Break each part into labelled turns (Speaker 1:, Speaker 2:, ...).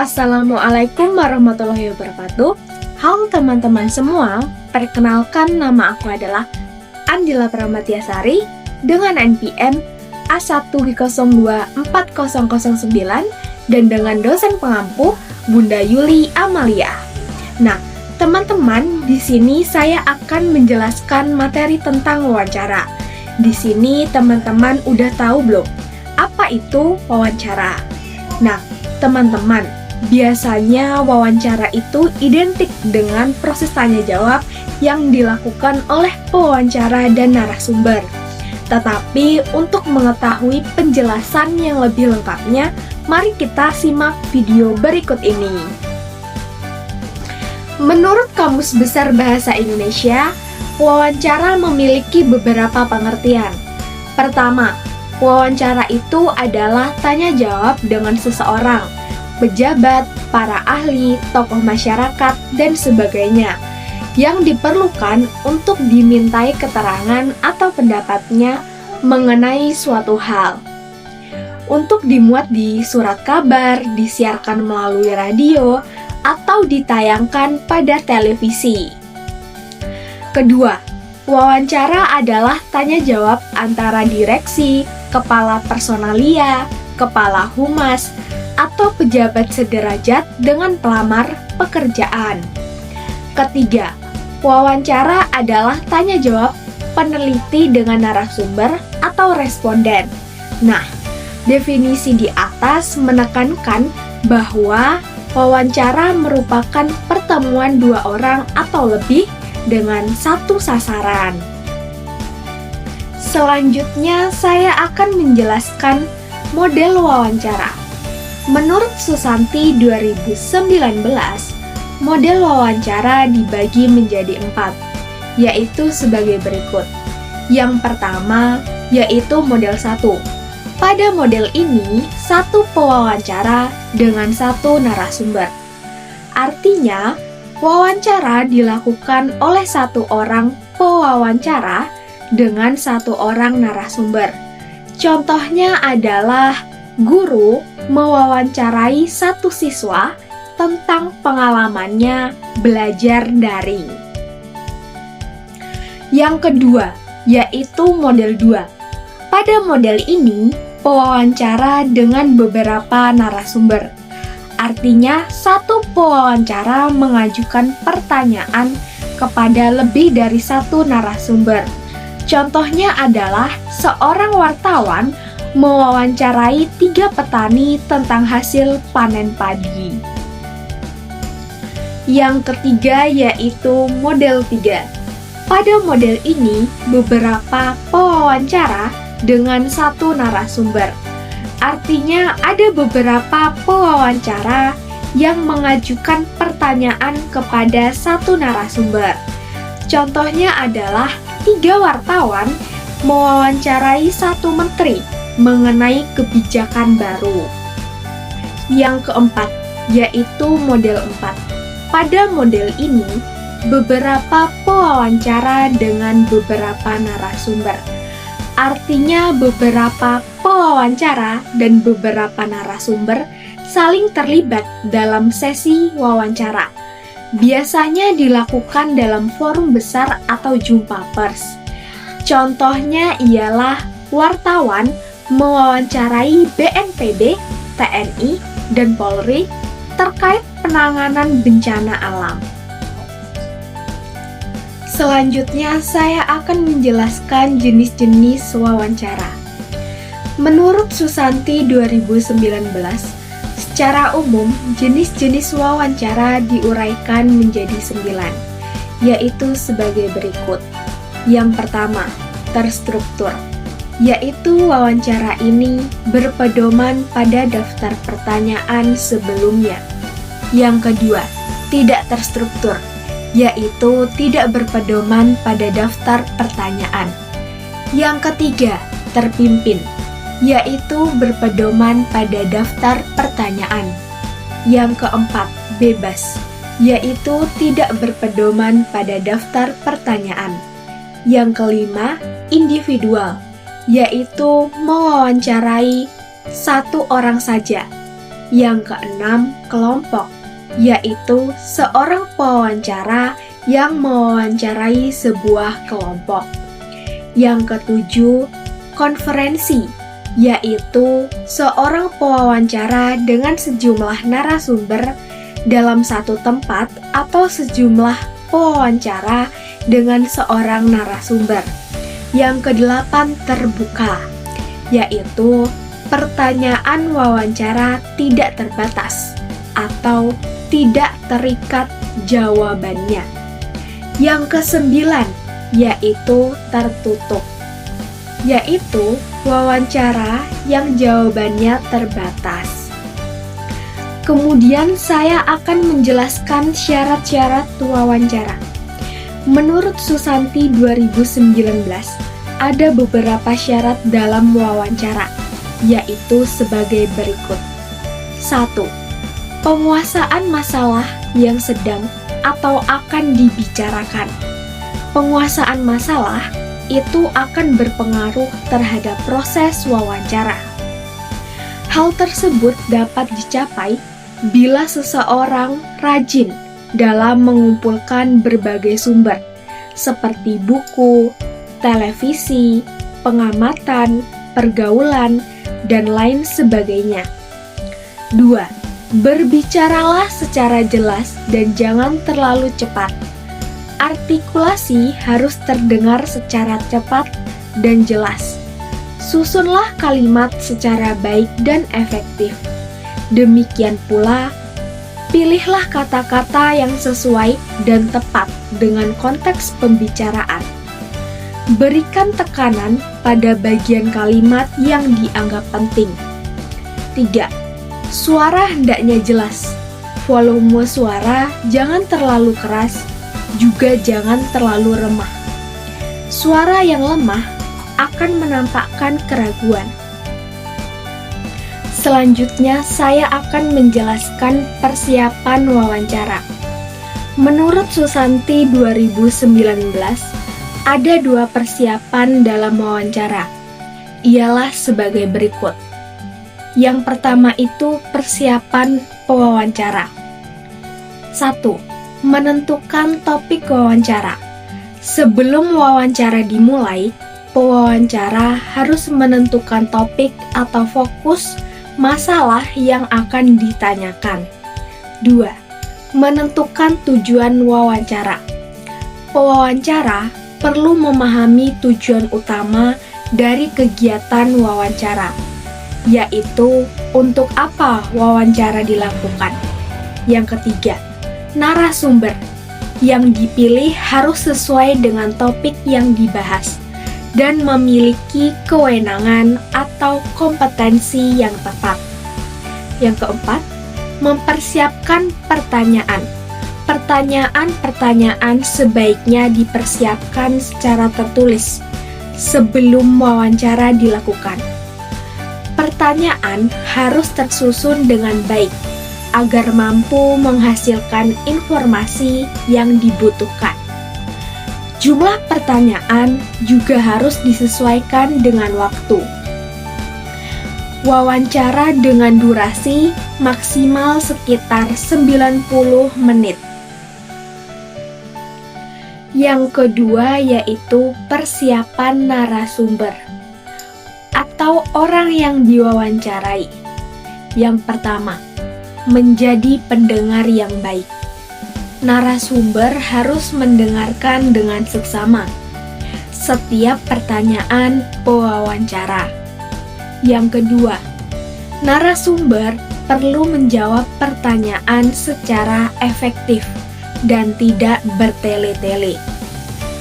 Speaker 1: Assalamualaikum warahmatullahi wabarakatuh. Halo teman-teman semua, perkenalkan nama aku adalah Andila Pramatiasari dengan NPM A1G024009 dan dengan dosen pengampu Bunda Yuli Amalia. Nah, teman-teman, di sini saya akan menjelaskan materi tentang wawancara. Di sini teman-teman udah tahu belum apa itu wawancara? Nah, teman-teman, biasanya wawancara itu identik dengan proses tanya jawab yang dilakukan oleh pewawancara dan narasumber. Tetapi untuk mengetahui penjelasan yang lebih lengkapnya, mari kita simak video berikut ini. Menurut Kamus Besar Bahasa Indonesia, wawancara memiliki beberapa pengertian. Pertama, wawancara itu adalah tanya jawab dengan seseorang, pejabat, para ahli, tokoh masyarakat, dan sebagainya, yang diperlukan untuk dimintai keterangan atau pendapatnya mengenai suatu hal. Untuk dimuat di surat kabar, disiarkan melalui radio, atau ditayangkan pada televisi. Kedua, wawancara adalah tanya jawab antara direksi, kepala personalia, kepala humas, atau pejabat sederajat dengan pelamar pekerjaan. Ketiga, wawancara adalah tanya jawab peneliti dengan narasumber atau responden. Nah, definisi di atas menekankan bahwa wawancara merupakan pertemuan dua orang atau lebih dengan satu sasaran. Selanjutnya, saya akan menjelaskan model wawancara. Menurut Susanti 2019, model wawancara dibagi menjadi 4, yaitu sebagai berikut. Yang pertama, yaitu model 1. Pada model ini, satu pewawancara dengan satu narasumber. Artinya, wawancara dilakukan oleh satu orang pewawancara dengan satu orang narasumber. Contohnya adalah guru mewawancarai satu siswa tentang pengalamannya belajar daring. Yang kedua, yaitu model 2. Pada model ini, pewawancara dengan beberapa narasumber. Artinya, satu pewawancara mengajukan pertanyaan kepada lebih dari satu narasumber. Contohnya adalah seorang wartawan mewawancarai 3 petani tentang hasil panen padi. Yang ketiga yaitu model 3. Pada model ini, beberapa pewawancara dengan satu narasumber. Artinya ada beberapa pewawancara yang mengajukan pertanyaan kepada satu narasumber. Contohnya adalah 3 wartawan mewawancarai satu menteri mengenai kebijakan baru. Yang keempat, yaitu model 4. Pada model ini, beberapa pewawancara dengan beberapa narasumber. Artinya beberapa pewawancara dan beberapa narasumber saling terlibat dalam sesi wawancara. Biasanya dilakukan dalam forum besar atau jumpa pers. Contohnya ialah wartawan mewawancarai BNPB, TNI, dan Polri terkait penanganan bencana alam. Selanjutnya, saya akan menjelaskan jenis-jenis wawancara. Menurut Susanti 2019, secara umum, jenis-jenis wawancara diuraikan menjadi 9, yaitu sebagai berikut. Yang pertama, terstruktur, yaitu wawancara ini berpedoman pada daftar pertanyaan sebelumnya. Yang kedua, tidak terstruktur, yaitu tidak berpedoman pada daftar pertanyaan. Yang ketiga, terpimpin, yaitu berpedoman pada daftar pertanyaan. Yang keempat, bebas, yaitu tidak berpedoman pada daftar pertanyaan. Yang kelima, individual, yaitu mewawancarai satu orang saja. Yang keenam, kelompok, yaitu seorang pewawancara yang mewawancarai sebuah kelompok. Yang ketujuh, konferensi, yaitu seorang pewawancara dengan sejumlah narasumber dalam satu tempat atau sejumlah pewawancara dengan seorang narasumber. Yang kedelapan, terbuka, yaitu pertanyaan wawancara tidak terbatas atau tidak terikat jawabannya. Yang kesembilan, yaitu tertutup, yaitu wawancara yang jawabannya terbatas. Kemudian saya akan menjelaskan syarat-syarat wawancara. Menurut Susanti 2019, ada beberapa syarat dalam wawancara, yaitu sebagai berikut. 1. Penguasaan masalah yang sedang atau akan dibicarakan. Penguasaan masalah itu akan berpengaruh terhadap proses wawancara. Hal tersebut dapat dicapai bila seseorang rajin dalam mengumpulkan berbagai sumber, seperti buku, televisi, pengamatan, pergaulan, dan lain sebagainya. 2. Berbicaralah secara jelas dan jangan terlalu cepat. Artikulasi harus terdengar secara cepat dan jelas. Susunlah kalimat secara baik dan efektif. Demikian pula, pilihlah kata-kata yang sesuai dan tepat dengan konteks pembicaraan. Berikan tekanan pada bagian kalimat yang dianggap penting. 3. Suara hendaknya jelas. Volume suara jangan terlalu keras, juga jangan terlalu remah. Suara yang lemah akan menampakkan keraguan. Selanjutnya, saya akan menjelaskan persiapan wawancara. Menurut Susanti 2019, ada 2 persiapan dalam wawancara. Ialah sebagai berikut. Yang pertama itu persiapan pewawancara. 1. Menentukan topik wawancara. Sebelum wawancara dimulai, pewawancara harus menentukan topik atau fokus masalah yang akan ditanyakan. 2. Menentukan tujuan wawancara. Pewawancara perlu memahami tujuan utama dari kegiatan wawancara, yaitu untuk apa wawancara dilakukan. Yang ketiga, narasumber yang dipilih harus sesuai dengan topik yang dibahas dan memiliki kewenangan atau kompetensi yang tepat. Yang keempat, mempersiapkan pertanyaan. Pertanyaan-pertanyaan sebaiknya dipersiapkan secara tertulis sebelum wawancara dilakukan. Pertanyaan harus tersusun dengan baik agar mampu menghasilkan informasi yang dibutuhkan. Jumlah pertanyaan juga harus disesuaikan dengan waktu. Wawancara dengan durasi maksimal sekitar 90 menit. Yang kedua yaitu persiapan narasumber atau orang yang diwawancarai. Yang pertama, menjadi pendengar yang baik. Narasumber harus mendengarkan dengan seksama setiap pertanyaan pewawancara. Yang kedua, narasumber perlu menjawab pertanyaan secara efektif dan tidak bertele-tele.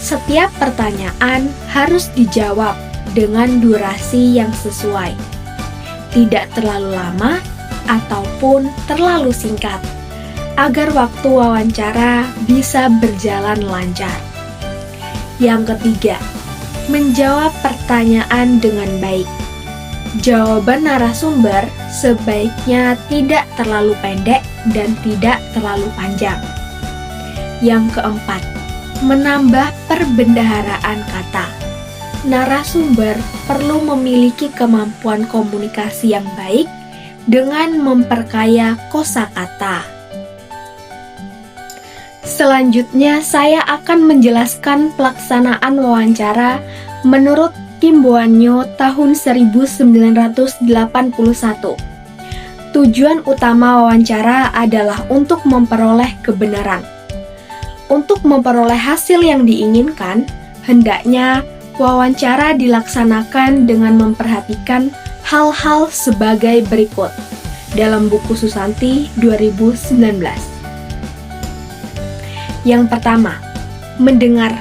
Speaker 1: Setiap pertanyaan harus dijawab dengan durasi yang sesuai, tidak terlalu lama ataupun terlalu singkat, agar waktu wawancara bisa berjalan lancar. Yang ketiga, menjawab pertanyaan dengan baik. Jawaban narasumber sebaiknya tidak terlalu pendek dan tidak terlalu panjang. Yang keempat, menambah perbendaharaan kata. Narasumber perlu memiliki kemampuan komunikasi yang baik dengan memperkaya kosakata. Selanjutnya, saya akan menjelaskan pelaksanaan wawancara menurut Kim Boannyo tahun 1981. Tujuan utama wawancara adalah untuk memperoleh kebenaran. Untuk memperoleh hasil yang diinginkan, hendaknya wawancara dilaksanakan dengan memperhatikan hal-hal sebagai berikut. Dalam buku Susanti 2019. Yang pertama, mendengar.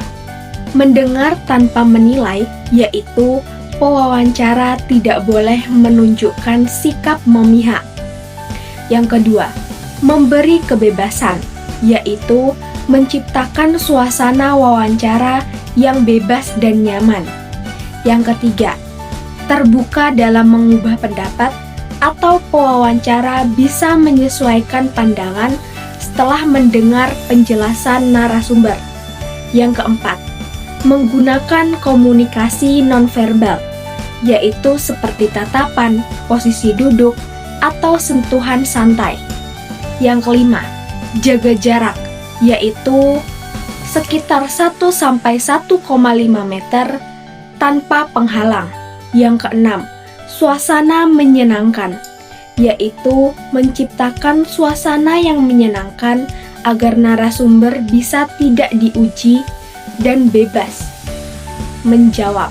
Speaker 1: Mendengar tanpa menilai, yaitu pewawancara tidak boleh menunjukkan sikap memihak. Yang kedua, memberi kebebasan, yaitu menciptakan suasana wawancara yang bebas dan nyaman. Yang ketiga, terbuka dalam mengubah pendapat atau pewawancara bisa menyesuaikan pandangan setelah mendengar penjelasan narasumber. Yang keempat, menggunakan komunikasi nonverbal, yaitu seperti tatapan, posisi duduk, atau sentuhan santai. Yang kelima, jaga jarak, yaitu sekitar 1-1,5 meter tanpa penghalang. Yang keenam, suasana menyenangkan, yaitu menciptakan suasana yang menyenangkan agar narasumber bisa tidak diuji dan bebas menjawab.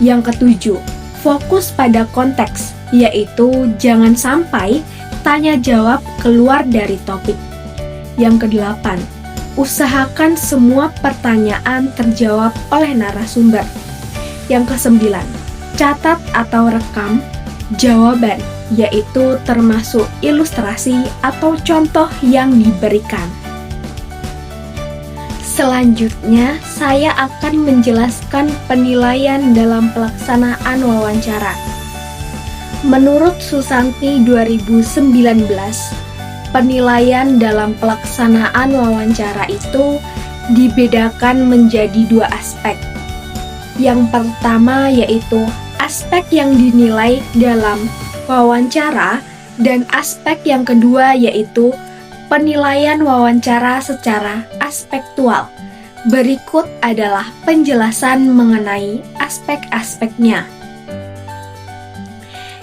Speaker 1: Yang ketujuh, fokus pada konteks, yaitu jangan sampai tanya jawab keluar dari topik. Yang kedelapan, usahakan semua pertanyaan terjawab oleh narasumber. Yang kesembilan, catat atau rekam jawaban, yaitu termasuk ilustrasi atau contoh yang diberikan. Selanjutnya, saya akan menjelaskan penilaian dalam pelaksanaan wawancara. Menurut Susanti 2019, penilaian dalam pelaksanaan wawancara itu dibedakan menjadi dua aspek. Yang pertama yaitu aspek yang dinilai dalam wawancara dan aspek yang kedua yaitu penilaian wawancara secara aspektual. Berikut adalah penjelasan mengenai aspek-aspeknya.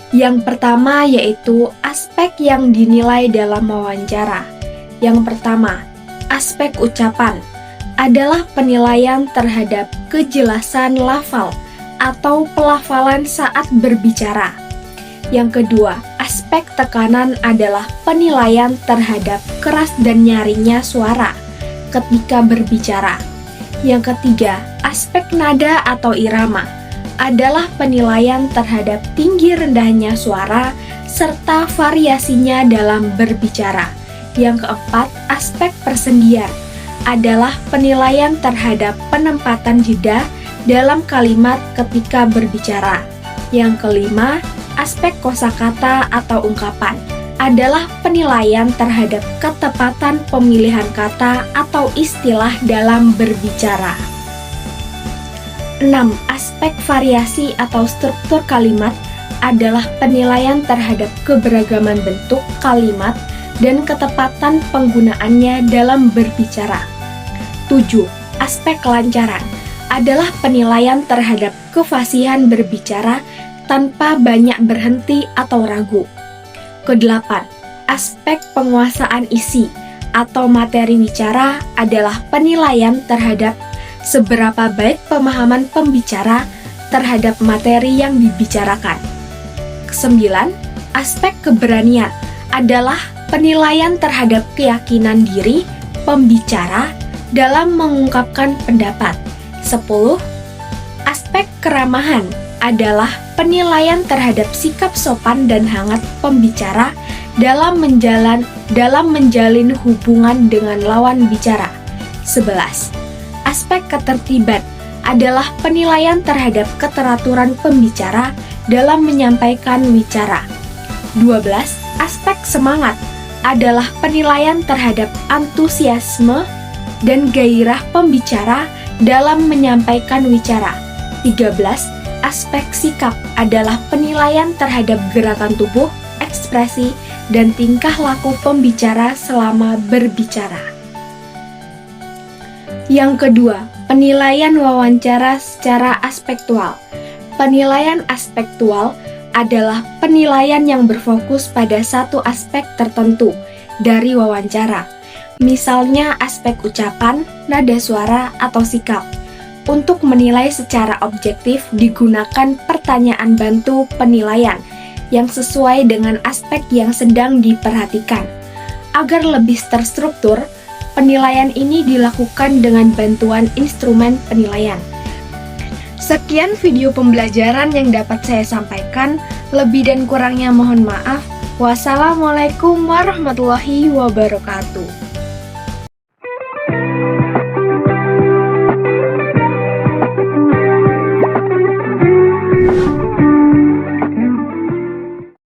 Speaker 1: Yang pertama yaitu aspek yang dinilai dalam wawancara. Yang pertama, aspek ucapan adalah penilaian terhadap kejelasan lafal atau pelafalan saat berbicara. Yang kedua, aspek tekanan adalah penilaian terhadap keras dan nyaringnya suara ketika berbicara. Yang ketiga, aspek nada atau irama adalah penilaian terhadap tinggi rendahnya suara serta variasinya dalam berbicara. Yang keempat, aspek persendian adalah penilaian terhadap penempatan jeda dalam kalimat ketika berbicara. Yang kelima, aspek kosakata atau ungkapan adalah penilaian terhadap ketepatan pemilihan kata atau istilah dalam berbicara. 6. Aspek variasi atau struktur kalimat adalah penilaian terhadap keberagaman bentuk kalimat dan ketepatan penggunaannya dalam berbicara. 7. Aspek kelancaran adalah penilaian terhadap kefasihan berbicara tanpa banyak berhenti atau ragu. Kedelapan, aspek penguasaan isi atau materi bicara adalah penilaian terhadap seberapa baik pemahaman pembicara terhadap materi yang dibicarakan. Kesembilan, aspek keberanian adalah penilaian terhadap keyakinan diri pembicara dalam mengungkapkan pendapat. 10. Aspek keramahan adalah penilaian terhadap sikap sopan dan hangat pembicara dalam menjalin hubungan dengan lawan bicara. 11. Aspek ketertiban adalah penilaian terhadap keteraturan pembicara dalam menyampaikan wicara. 12. Aspek semangat adalah penilaian terhadap antusiasme dan gairah pembicara dalam menyampaikan wicara. 13. Aspek sikap adalah penilaian terhadap gerakan tubuh, ekspresi, dan tingkah laku pembicara selama berbicara. Yang kedua, penilaian wawancara secara aspektual. Penilaian aspektual adalah penilaian yang berfokus pada satu aspek tertentu dari wawancara, misalnya aspek ucapan, nada suara, atau sikap. Untuk menilai secara objektif digunakan pertanyaan bantu penilaian yang sesuai dengan aspek yang sedang diperhatikan. Agar lebih terstruktur, penilaian ini dilakukan dengan bantuan instrumen penilaian. Sekian video pembelajaran yang dapat saya sampaikan. Lebih dan kurangnya mohon maaf. Wassalamualaikum warahmatullahi wabarakatuh.